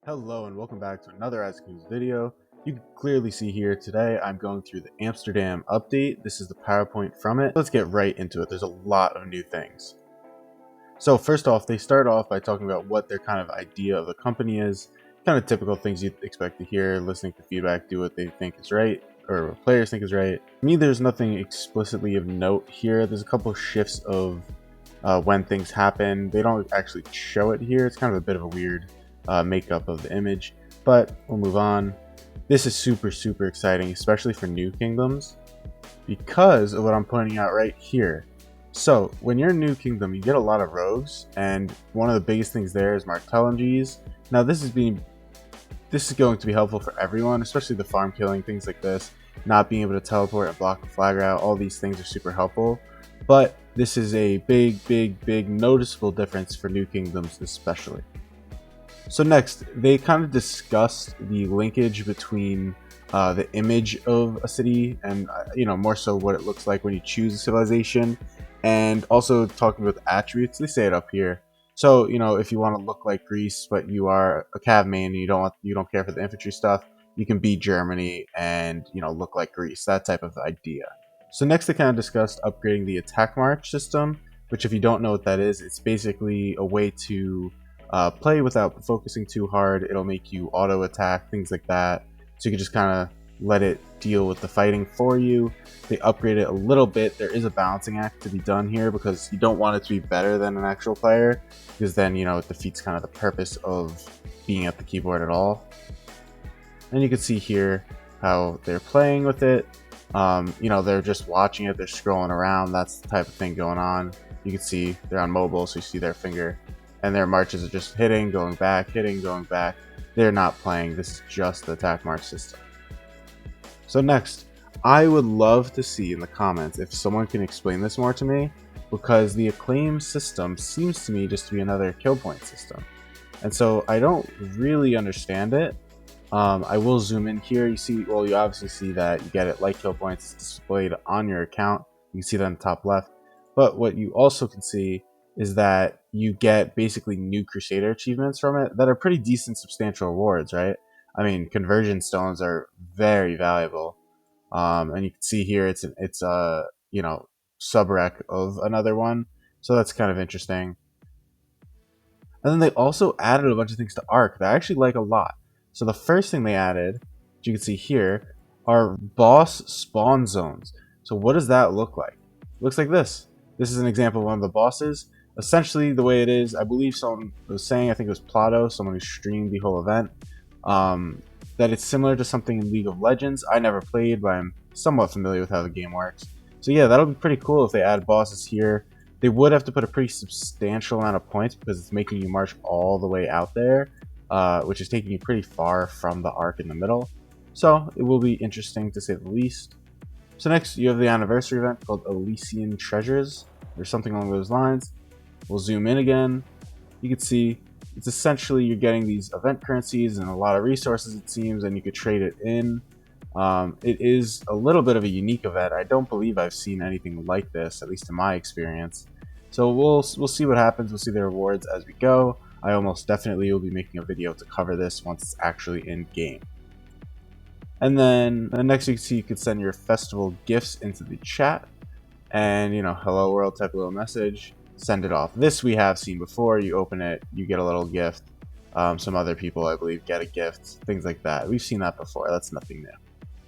Hello and welcome back to another As video. You can clearly see here today I'm going through the Amsterdam update. This is the PowerPoint from it. Let's get right into it. There's a lot of new things. So first off, they start off by talking about what their kind of idea of the company is. Kind of typical things you'd expect to hear, listening to feedback, do what they think is right, or what players think is right. To me, there's nothing explicitly of note here. There's a couple shifts of when things happen. They don't actually show it here. It's kind of a bit of a weird makeup of the image, but we'll move on. This is super exciting, especially for new kingdoms, because of what I'm pointing out right here. So when you're a new kingdom, you get a lot of rogues, and one of the biggest things there is Martellanges. Now this is going to be helpful for everyone, especially the farm killing, things like this, not being able to teleport and block the flag route. All these things are super helpful, but this is a big noticeable difference for new kingdoms especially. So next, they kind of discussed the linkage between the image of a city and, more so what it looks like when you choose a civilization, and also talking about the attributes. They say it up here. So, if you want to look like Greece, but you are a cav main and you don't care for the infantry stuff, you can be Germany and, look like Greece, that type of idea. So next, they kind of discussed upgrading the attack march system, which if you don't know what that is, it's basically a way to play without focusing too hard. It'll make you auto attack, things like that, so you can just kind of let it deal with the fighting for you. They upgrade it a little bit. There is a balancing act to be done here because you don't want it to be better than an actual player, because then it defeats kind of the purpose of being at the keyboard at all. And you can see here how they're playing with it. They're just watching it, they're scrolling around, that's the type of thing going on. You can see they're on mobile, so you see their finger, and their marches are just hitting, going back, hitting, going back. They're not playing. This is just the attack march system. So next, I would love to see in the comments if someone can explain this more to me, because the acclaim system seems to me just to be another kill point system. And so I don't really understand it. I will zoom in here. You obviously see that you get it like kill points displayed on your account. You can see that in the top left. But what you also can see is that you get basically new Crusader achievements from it that are pretty decent, substantial rewards, right? I mean, conversion stones are very valuable, and you can see here it's a subrec of another one, so that's kind of interesting. And then they also added a bunch of things to Ark that I actually like a lot. So the first thing they added, as you can see here, are boss spawn zones. So what does that look like? It looks like this. This is an example of one of the bosses. Essentially, the way it is, I believe someone was saying, I think it was Plato, someone who streamed the whole event, that it's similar to something in League of Legends. I never played, but I'm somewhat familiar with how the game works. So yeah, that'll be pretty cool if they add bosses here. They would have to put a pretty substantial amount of points because it's making you march all the way out there, which is taking you pretty far from the Ark in the middle. So it will be interesting to say the least. So next, you have the anniversary event called Elysian Treasures, or something along those lines. We'll zoom in again. You can see it's essentially you're getting these event currencies and a lot of resources, it seems, and you could trade it in. It is a little bit of a unique event. I don't believe I've seen anything like this, at least in my experience. So we'll see what happens. We'll see the rewards as we go. I almost definitely will be making a video to cover this once it's actually in game. And then next, you can see you could send your festival gifts into the chat, and hello world type of little message, send it off. This we have seen before. You open it, you get a little gift. Some other people, I believe, get a gift, things like that. We've seen that before. That's nothing new.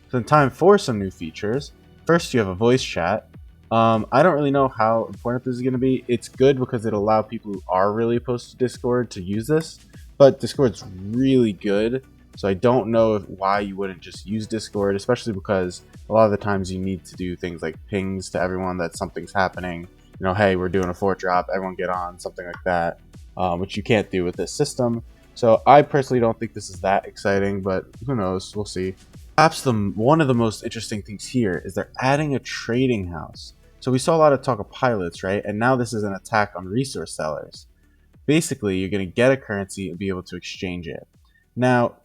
So in time for some new features. First, you have a voice chat. I don't really know how important this is going to be. It's good because it'll allow people who are really opposed to Discord to use this, but Discord's really good. So I don't know why you wouldn't just use Discord, especially because a lot of the times you need to do things like pings to everyone that something's happening. Hey, we're doing a fort drop, everyone get on, something like that, which you can't do with this system. So I personally don't think this is that exciting, but who knows, we'll see. Perhaps one of the most interesting things here is they're adding a trading house. So we saw a lot of talk of pilots, right? And now this is an attack on resource sellers. Basically, you're going to get a currency and be able to exchange it. Now,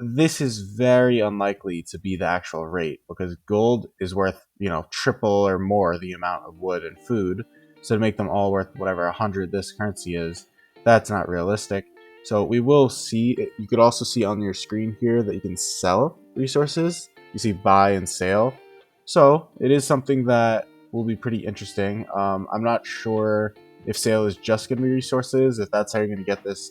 this is very unlikely to be the actual rate because gold is worth, triple or more the amount of wood and food. So to make them all worth whatever 100 this currency is, that's not realistic. So we will see, you could also see on your screen here that you can sell resources. You see buy and sale. So it is something that will be pretty interesting. I'm not sure if sale is just going to be resources, if that's how you're going to get this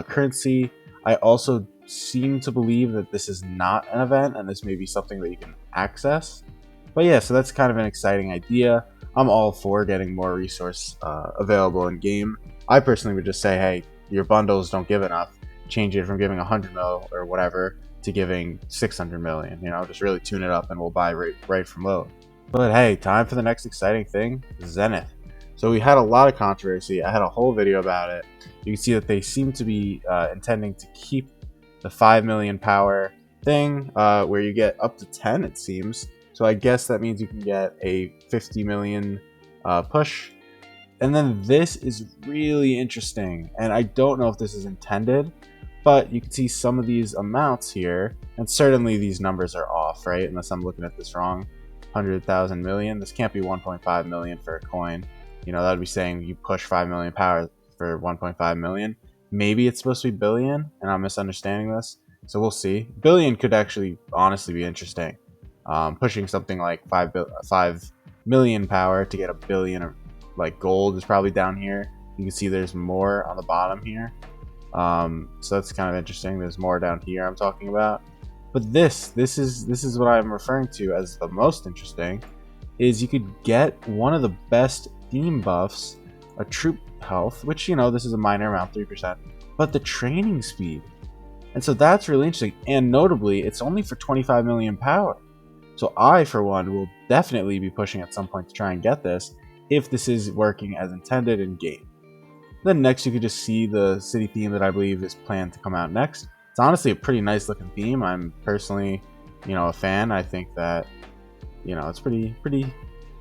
currency. I also seem to believe that this is not an event and this may be something that you can access. But yeah, so that's kind of an exciting idea. I'm all for getting more resource available in game. I personally would just say, hey, your bundles don't give enough. Change it from giving 100 mil or whatever to giving 600 million. You know, just really tune it up and we'll buy right from low. But hey, time for the next exciting thing, Zenith. So we had a lot of controversy. I had a whole video about it. You can see that they seem to be intending to keep the 5 million power thing, where you get up to 10, it seems. So I guess that means you can get a 50 million push. And then this is really interesting, and I don't know if this is intended, but you can see some of these amounts here, and certainly these numbers are off, right? Unless I'm looking at this wrong. 100,000 million. This can't be 1.5 million for a coin. You know, that would be saying you push 5 million power for 1.5 million. Maybe it's supposed to be billion, and I'm misunderstanding this. So we'll see. Billion could actually honestly be interesting. Pushing something like 5 million power to get a billion of like gold is probably down here. You can see there's more on the bottom here. So that's kind of interesting. There's more down here I'm talking about. But this is what I'm referring to as the most interesting, is you could get one of the best theme buffs, a troop health, which, you know, this is a minor amount, 3%, but the training speed. And so that's really interesting. And notably, it's only for 25 million power. So I, for one, will definitely be pushing at some point to try and get this if this is working as intended in game. Then next you could just see the city theme that I believe is planned to come out next. It's honestly a pretty nice looking theme. I'm personally, you know, a fan. I think that, you know, it's pretty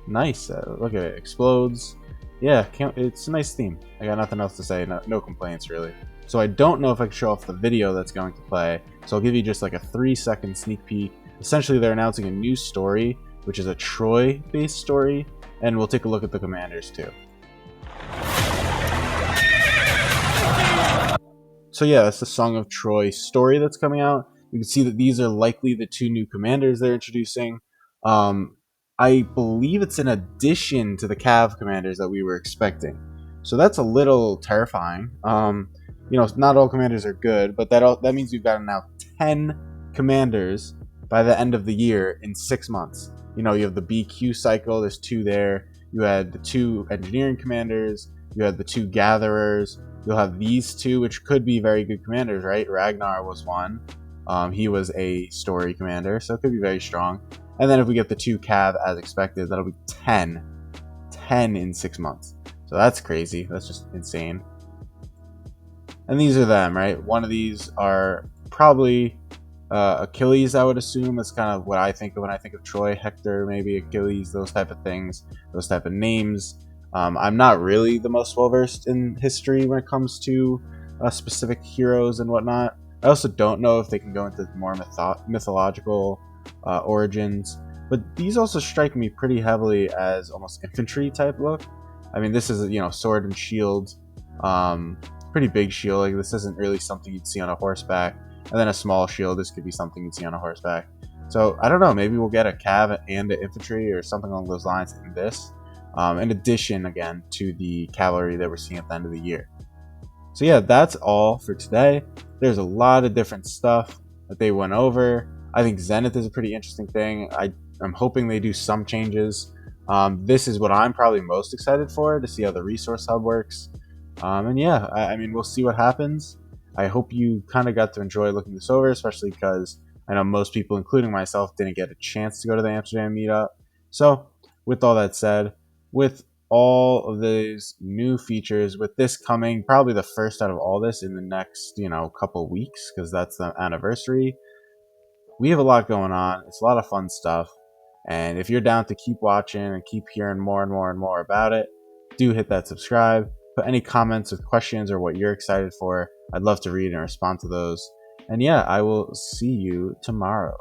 nice. Look at it, explodes. Yeah, it's a nice theme. I got nothing else to say. No complaints really. So I don't know if I can show off the video that's going to play. So I'll give you just like a 3-second sneak peek. Essentially, they're announcing a new story, which is a Troy-based story, and we'll take a look at the commanders too. So yeah, that's the Song of Troy story that's coming out. You can see that these are likely the 2 new commanders they're introducing. I believe it's in addition to the Cav commanders that we were expecting. So that's a little terrifying. You know, not all commanders are good, but that means we've got now 10 commanders by the end of the year in 6 months. You know, you have the BQ cycle, there's 2 there. You had the 2 engineering commanders, you had the 2 gatherers, you'll have these 2, which could be very good commanders, right? Ragnar was one. He was a story commander, so it could be very strong. And then if we get the 2 Cav as expected, that'll be 10 in 6 months. So that's crazy. That's just insane. And these are them, right? One of these are probably Achilles, I would assume. That's kind of what I think of when I think of Troy. Hector, maybe Achilles, those type of things, those type of names. I'm not really the most well-versed in history when it comes to specific heroes and whatnot. I also don't know if they can go into more mythological origins. But these also strike me pretty heavily as almost infantry type look. I mean, this is, you know, sword and shield. Pretty big shield. Like, this isn't really something you'd see on a horseback. And then a small shield. This could be something you'd see on a horseback. So, I don't know. Maybe we'll get a cav and an infantry or something along those lines in this. In addition, again, to the cavalry that we're seeing at the end of the year. So yeah, that's all for today. There's a lot of different stuff that they went over. I think Zenith is a pretty interesting thing. I'm hoping they do some changes. This is what I'm probably most excited for, to see how the resource hub works. And yeah, I mean, we'll see what happens. I hope you kind of got to enjoy looking this over, especially because I know most people, including myself, didn't get a chance to go to the Amsterdam meetup. So with all that said, with all of these new features, with this coming probably the first out of all this in the next, you know, couple weeks, because that's the anniversary, we have a lot going on. It's a lot of fun stuff, and if you're down to keep watching and keep hearing more and more and more about it, do hit that subscribe. Put any comments with questions or what you're excited for. I'd love to read and respond to those. And yeah, I will see you tomorrow.